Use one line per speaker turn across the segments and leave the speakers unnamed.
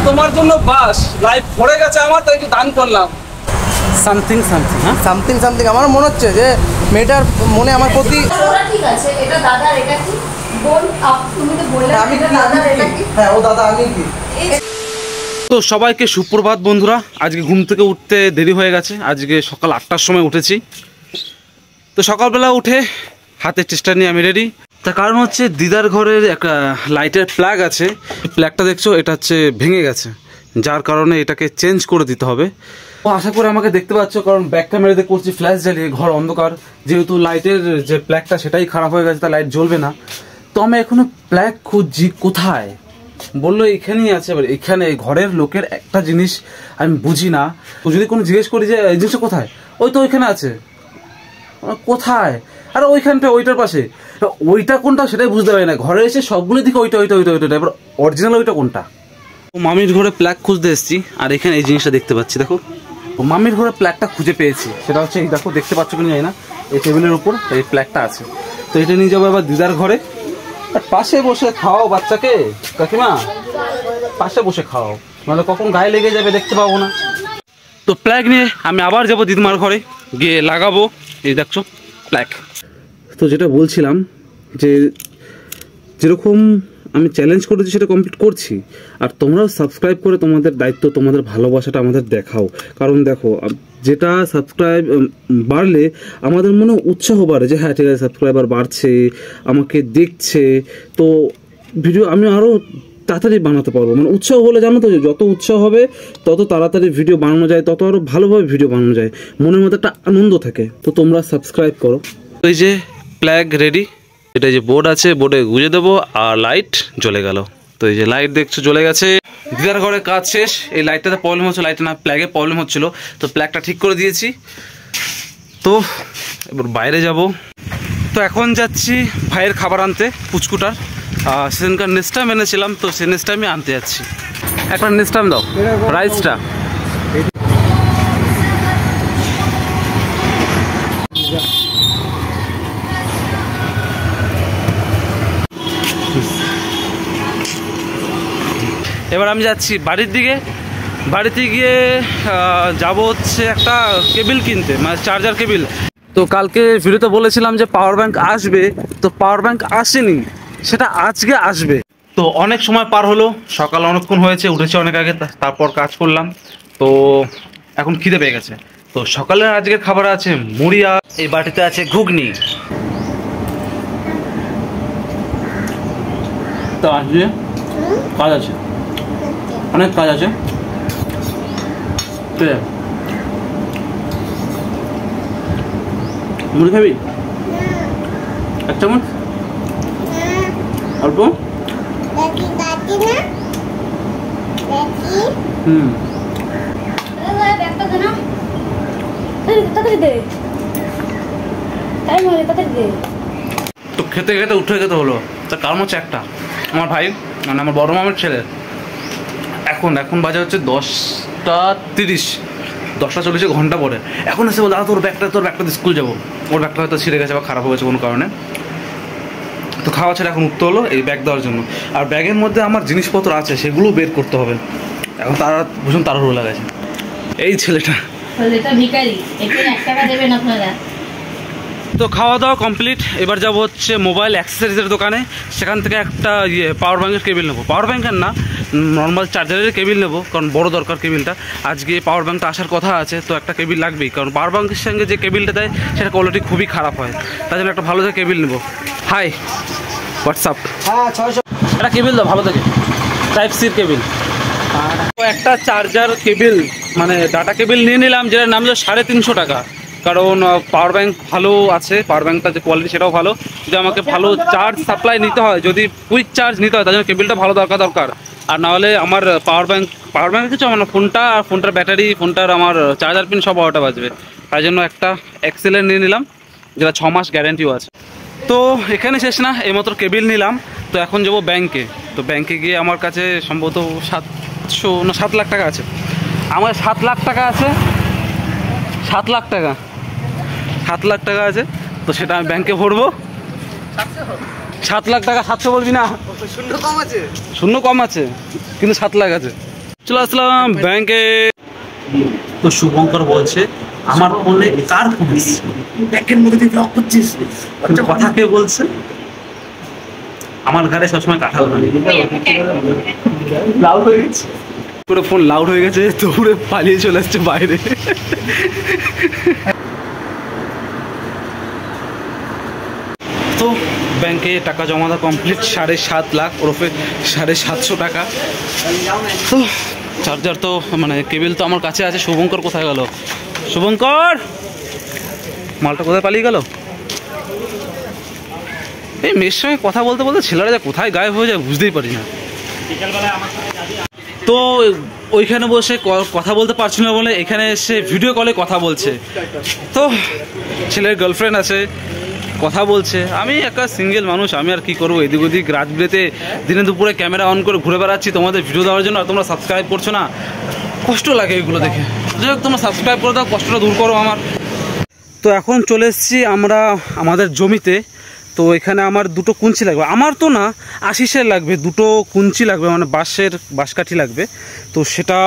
তোমার জন্য বাস লাইফ পড়ে গেছে আমার, তাই একটু দান করলাম। সামথিং সামথিং, হ্যাঁ
সামথিং সামথিং। আমার মনে হচ্ছে যে মেয়েটার মনে আমার প্রতি।
ঠিক আছে, এটা দাদার, এটা কি বোন? তুমি তো বললে
আমি দাদার, এটা কি? হ্যাঁ ও দাদা, আমি কি?
তো সবাইকে সুপ্রভাত বন্ধুরা। আজকে ঘুম থেকে উঠতে দেরি হয়ে গেছে, আজকে সকাল 8টার সময় উঠেছি। তো সকালবেলা উঠে হাতের চেষ্টা নিয়ে আমি রেডি। তার কারণ হচ্ছে দিদার ঘরের একটা লাইটের প্লাগ আছে, প্লাগটা দেখছো এটা হচ্ছে ভেঙে গেছে, যার কারণে এটাকে চেঞ্জ করে দিতে হবে। ও আশা করে আমাকে দেখতে পাচ্ছ, কারণ ব্যাক ক্যামেরাতে করছি ফ্ল্যাশ জ্বালিয়ে, ঘর অন্ধকার, যেহেতু লাইটের যে প্লাগটা সেটাই খারাপ হয়ে গেছে, তা লাইট জ্বলবে না। তো আমি এখনো প্লাগ খুঁজছি কোথায়, বললো এখানেই আছে। এবার এখানে ঘরের লোকের একটা জিনিস আমি বুঝি না, তো যদি কোনো জিজ্ঞেস করি যে এই জিনিসটা কোথায়, ওই তো ওইখানে আছে, কোথায়? আর ওইখানটা ওইটার পাশে, ওইটা কোনটা সেটাই বুঝতে পারি না। ঘরে এসে সবগুলো দিকে ওইটা ওইটা ওইটা ওইটা, এবার অরিজিনাল ওইটা কোনটা? ও মামির ঘরে প্লাগ খুঁজতে এসেছি, আর এখানে এই জিনিসটা দেখতে পাচ্ছি, দেখো ও মামির ঘরে প্লাগটা খুঁজে পেয়েছি। সেটা হচ্ছে এই দেখো, দেখতে পাচ্ছ কিনা জানি না, এই টেবিলের উপর এই প্লাগটা আছে। তো এটা নিয়ে যাবো এবার দিদার ঘরে। আর পাশে বসে খাওয়াও বাচ্চাকে, কাকিমা পাশে বসে খাওয়াও, নাহলে কখন গায়ে লেগে যাবে দেখতে পাবো না। তো প্লাগ নিয়ে আমি আবার যাবো দিদিমার ঘরে, গিয়ে লাগাবো। এই দেখছো প্লাগ। তো যেটা বলছিলাম যে যেরকম আমি চ্যালেঞ্জ করেছি সেটা কমপ্লিট করছি, আর তোমরাও সাবস্ক্রাইব করে তোমাদের দায়িত্ব, তোমাদের ভালোবাসাটা আমাদের দেখাও। কারণ দেখো, যেটা সাবস্ক্রাইব বাড়লে আমাদের মনে উৎসাহ বাড়ে যে হ্যাঁ ঠিক আছে, সাবস্ক্রাইবার বাড়ছে, আমাকে দেখছে, তো ভিডিও আমি আরও তাড়াতাড়ি বানাতে পারবো। মানে উৎসাহ হলে জানো তো, যত উৎসাহ হবে তত তাড়াতাড়ি ভিডিও বানানো যায়, তত আরও ভালোভাবে ভিডিও বানানো যায়, মনের মধ্যে একটা আনন্দ থাকে। তো তোমরা সাবস্ক্রাইব করো। এই যে প্লাগ রেডি, এটা যে বোর্ড আছে, বোর্ডে গুঁজে দেবো, আর লাইট জ্বলে গেল। তো এই যে লাইট দেখছো জ্বলে গেছে। দিদার ঘরে কাজ শেষ। এই লাইটটাতে প্রবলেম হচ্ছিল, লাইটটা না প্লাগে প্রবলেম হচ্ছিল, তো প্লাগটা ঠিক করে দিয়েছি। তো এবার বাইরে যাব। তো এখন যাচ্ছি ভাইয়ের খাবার আনতে, পুচকুটার। সেদিনকার নেস্টাম এনেছিলাম, তো সে নেস্টামই আনতে যাচ্ছি। একটা নেস্টাম দাও, রাইসটা। এবার আমি যাচ্ছি বাড়ির দিকে। বাড়িতে গিয়ে যাব হচ্ছে একটা কেবিল কিনতে, মানে চার্জার কেবিল। তো কালকে ভিডিওতে বলেছিলাম যে পাওয়ার ব্যাংক আসবে, তো পাওয়ার ব্যাংক আসেনি, সেটা আজকে আসবে। তো অনেক সময় পার হলো, সকাল অনেকক্ষণ হয়েছে, উঠেছি অনেক আগে, তারপর কাজ করলাম। তো এখন খিদে পেয়ে গেছে। তো সকালের আজকের খাবার আছে মুড়ি, আর এই বাটিতে আছে ঘুগনি। তো আজকে কাজ আছে, অনেক কাজ আছে। মুড়ি খাবি? এক চামচ, অল্প। তো খেতে খেতে উঠে খেতে হলো। তার কারণ হচ্ছে একটা, আমার ভাই মানে আমার বড় মামের ছেলে, এখন বাজে হচ্ছে 10:30, 10:40, ঘন্টা পরে এখন এসে বল দাদা তোর ব্যাগটা স্কুল যাবো। ওর ব্যাগটা হয়তো ছিঁড়ে গেছে বা খারাপ হয়ে গেছে কোনো কারণে। তো খাওয়া ছাড়া এখন উঠতে হলো এই ব্যাগ দেওয়ার জন্য। আর ব্যাগের মধ্যে আমার জিনিসপত্র আছে, সেগুলো বের করতে হবে। এখন তারা ভীষণ তাড়াহুড়ো লাগাছে এই ছেলেটা। তো খাওয়া দাওয়া কমপ্লিট। এবার যাবো হচ্ছে মোবাইল অ্যাক্সেসরিজের দোকানে, সেখান থেকে একটা পাওয়ার ব্যাঙ্কের কেবিল নেবো। পাওয়ার ব্যাঙ্কের না, নর্মাল চার্জারের কেবিল নেবো, কারণ বড় দরকার কেবিলটা। আজকে পাওয়ার ব্যাঙ্কটা আসার কথা আছে, তো একটা কেবিল লাগবেই, কারণ পাওয়ার ব্যাঙ্কের সঙ্গে যে কেবিলটা দেয় সেটা কোয়ালিটি খুবই খারাপ হয়, তার জন্য একটা ভালো থেকে কেবিল নেবো। হাই হোয়াটসঅ্যাপ, একটা কেবিল দাও ভালো থেকে, টাইপ সির কেবিল। একটা চার্জার কেবিল মানে ডাটা কেবিল নিয়ে নিলাম, যেটার নাম হলো 350 টাকা। কারণ পাওয়ার ব্যাঙ্ক ভালো আছে, পাওয়ার ব্যাঙ্কটা যে কোয়ালিটি সেটাও ভালো। যদি আমাকে ভালো চার্জ সাপ্লাই নিতে হয়, যদি কুইক চার্জ নিতে হয়, তার জন্য কেবিলটা ভালো দরকার। আর নাহলে আমার পাওয়ার ব্যাঙ্ক কিছু আমার ফোনটা, ফোনটার ব্যাটারি, ফোনটার আমার চার্জার পিন সব 12টা বাজবে। তাই জন্য একটা এক্সেলের নিয়ে নিলাম, যেটা 6 মাস গ্যারেন্টিও আছে। তো এখানে শেষ না, এইমাত্র কেবিল নিলাম। তো এখন যাবো ব্যাংকে। তো ব্যাংকে গিয়ে আমার কাছে সম্ভবত 7 লাখ টাকা আছে। আমার 7 লাখ টাকা আছে, 7 লাখ টাকা, 7 লাখ টাকা আছে। তো সেটা আমি ব্যাংকে ভরবো। 7 লাখ টাকা, 700 বলবি না, শূন্য কম আছে কিন্তু 7 লাখ আছে। চলে আসলাম ব্যাংকে। তো শুভঙ্কর বলছে আমার ফোনে কার ফোন ব্যাংকের মধ্যে তুই ব্লক করছিস, কথা কে বলছে? আমার ঘরে সবসময় কাঁঠাল ধরে লাউড হয়ে গেছে, পুরো ফোন লাউড হয়ে গেছে, দৌড়ে পালিয়ে চলে আসছে বাইরে। তো ব্যাংকে টাকা জমা দেওয়া কমপ্লিট, 7.5 লাখ ওরফে 750 টাকা। তো চার্জার তো মানে কেবিল তো আমার কাছে আছে। শুভঙ্কর কোথায় গেল? শুভঙ্কর, মালটা কোথায় পালিয়ে গেল? এই মেয়ের সঙ্গে কথা বলতে বলতে ছেলেরা যা কোথায় গায়েব হয়ে যায় বুঝতেই পারি না। তো ওইখানে বসে কথা বলতে পারছিল না বলে এখানে এসে ভিডিও কলে কথা বলছে। তো ছেলের গার্লফ্রেন্ড আছে, কথা বলছে। আমি একটা সিঙ্গেল মানুষ, আমি আর কি করবো? এদিক ওদিক রাত বিরেতে দিনে দুপুরে ক্যামেরা অন করে ঘুরে বেড়াচ্ছি তোমাদের ভিডিও দেওয়ার জন্য, আর তোমরা সাবস্ক্রাইব করছো না। কষ্ট লাগে এগুলো দেখে। যাই হোক, তোমরা সাবস্ক্রাইব করে দাও, কষ্টটা দূর করো আমার। তো এখন চলে এসেছি আমরা আমাদের জমিতে। তো এখানে আমার 2টো কুঞ্চি লাগবে, আমার তো না আশিসের লাগবে, 2টো কুঞ্চি লাগবে, মানে বাঁশকাঠি লাগবে। তো সেটা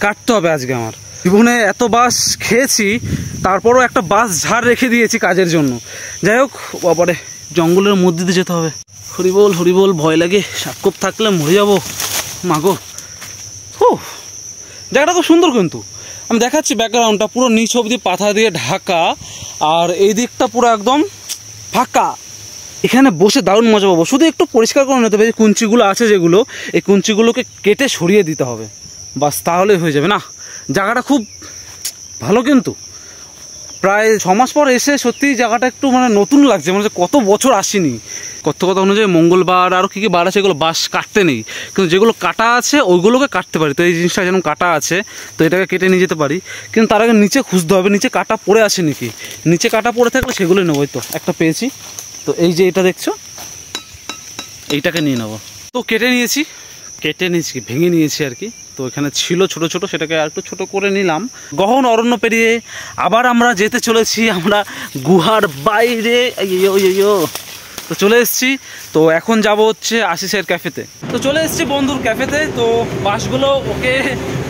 কাটতে হবে আজকে। আমার জীবনে এত বাঁশ খেয়েছি, তারপরও একটা বাঁশ ঝাড় রেখে দিয়েছি কাজের জন্য। যাই হোক, বাবারে জঙ্গলের মধ্যে দিয়ে যেতে হবে। হরিবোল হরিবোল, ভয় লাগে, সাপকোপ থাকলে মরে যাবো মাগো। ও জায়গাটা খুব সুন্দর, কিন্তু আমি দেখাচ্ছি ব্যাকগ্রাউন্ডটা পুরো নিচ অবধি পাথা দিয়ে ঢাকা, আর এই দিকটা পুরো একদম ফাঁকা। এখানে বসে দারুণ মজা পাবো। শুধু একটু পরিষ্কার করে নিতে হবে, যে কুঞ্চিগুলো আছে যেগুলো, এই কুঞ্চিগুলোকে কেটে সরিয়ে দিতে হবে, বাস তাহলেই হয়ে যাবে। না জায়গাটা খুব ভালো, কিন্তু প্রায় 6 মাস পর এসে সত্যি জায়গাটা একটু মানে নতুন লাগছে, মানে কত বছর আসিনি। কথা অনুযায়ী মঙ্গলবার আরও কী কী বার আছে এগুলো বাঁশ কাটতে নেই, কিন্তু যেগুলো কাটা আছে ওইগুলোকে কাটতে পারি। তো এই জিনিসটা যেমন কাটা আছে, তো এটাকে কেটে নিয়ে যেতে পারি, কিন্তু তার আগে নিচে খুঁজতে হবে নিচে কাটা পড়ে আছে নাকি। নিচে কাটা পড়ে থাকলে সেগুলোই নেবো। তো একটা পেয়েছি, তো এই যে এটা দেখছো, এইটাকে নিয়ে নেবো। তো কেটে নিয়েছি, ভেঙে নিয়েছি আর কি। তো এখানে ছিল ছোট ছোট, সেটাকে আর একটু ছোটো করে নিলাম। গহন অরণ্য পেরিয়ে আবার আমরা যেতে চলেছি আমরা গুহার বাইরে। তো চলে এসেছি। তো এখন যাব হচ্ছে আশিসের ক্যাফেতে। তো চলে এসেছি বন্ধুর ক্যাফেতে। তো বাঁশগুলো ওকে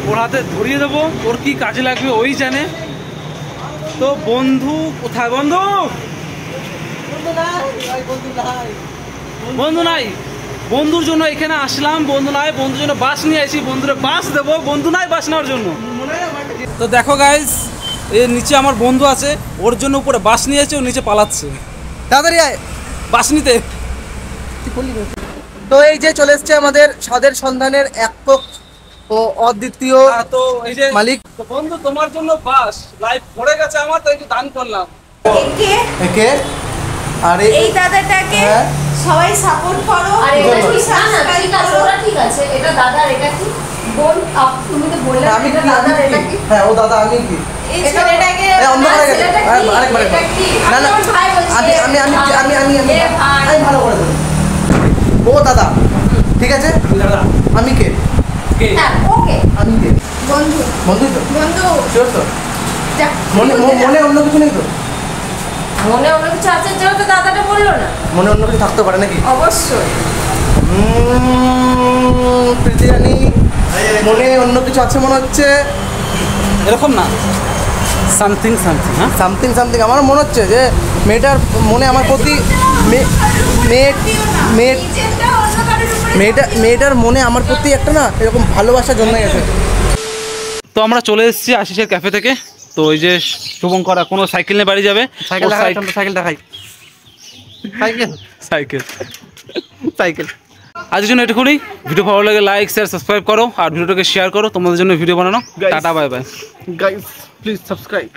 ওর হাতে ধরিয়ে দেবো, ওর কি কাজে লাগবে ওই জানে। তো বন্ধু কোথায়? বন্ধু নাই, বন্ধুর জন্য এখানে আসলাম। বন্ধু নাই, বন্ধুর জন্য বাস নিয়ে আসি, বন্ধুরে বাস দেবো, বন্ধু নাই বাস নেওয়ার জন্য। তো দেখো গাইজ, এর নিচে আমার বন্ধু আছে, ওর জন্য উপরে বাস নিয়ে এসে ও নিচে পালাচ্ছে।
তাড়াতাড়ি আয়
বাস নিতে।
তো এই যে চলে এসছে আমাদের স্বাদের সন্ধানের একক ও অদ্বিতীয়
তো এই যে
মালিক।
তো বন্ধু, তোমার জন্য বাস লাইফ পড়ে গেছে আমার, তো একটু দান করলাম।
একে আর
এই দাদাটাকে
হ্যাঁ
সবাই সাপোর্ট করো।
আর এটা ঠিক না, না ঠিক আছে, ওটা ঠিক আছে। এটা দাদার, এটা কি বোন? তুমি তো বললে
আমি
এটা দাদার, এটা কি?
হ্যাঁ ও দাদা, আমি কি
এই ছেলেটাকে
অন্ধকারে গেছে।
ছেলেটা কি?
আরেকবার
এটা কি?
না না,
আমার ভাই বলছে।
আমি আমি আমি আমি আমি আমি
এ ভাই।
আমি ভালো করে দেবো। ও দাদা ঠিক আছে,
দাদা
আমি কে?
কে?
হ্যাঁ, ওকে।
আমি কে?
বন্ধু
বন্ধুই তো?
বন্ধু
শিওর তো?
যা,
মনে মনে অন্য কিছু নেই তো?
মনে অন্য কিছু আছে যেহেতু দাদাটা বললো না।
মনে অন্য কিছু থাকতে পারে নাকি?
অবশ্যই
প্রীতি রানী, মনে অন্য কিছু আছে মনে হচ্ছে।
এরকম না, সামথিং সামথিং। হ্যাঁ,
সামথিং সামথিং আমার মনে হচ্ছে যে মেয়েটার মনে আমার প্রতি
নিজেরটা অন্য কারোর উপরে
মেয়েটার মনে আমার প্রতি একটা না এরকম ভালোবাসা জন্মে গেছে।
তো আমরা চলে এসেছি আশিসের ক্যাফে থেকে। তো ওই যে শুভঙ্কর এখনো সাইকেল নিয়ে বাড়ি যাবে।
সাইকেল দেখাই, সাইকেল।
আজকের জন্য এটুকুনি। ভিডিও ভালো লাগে লাইক শেয়ার সাবস্ক্রাইব করো, আর ভিডিওটাকে শেয়ার করো। তোমাদের জন্য ভিডিও বানানো। Tata bye bye
guys please subscribe.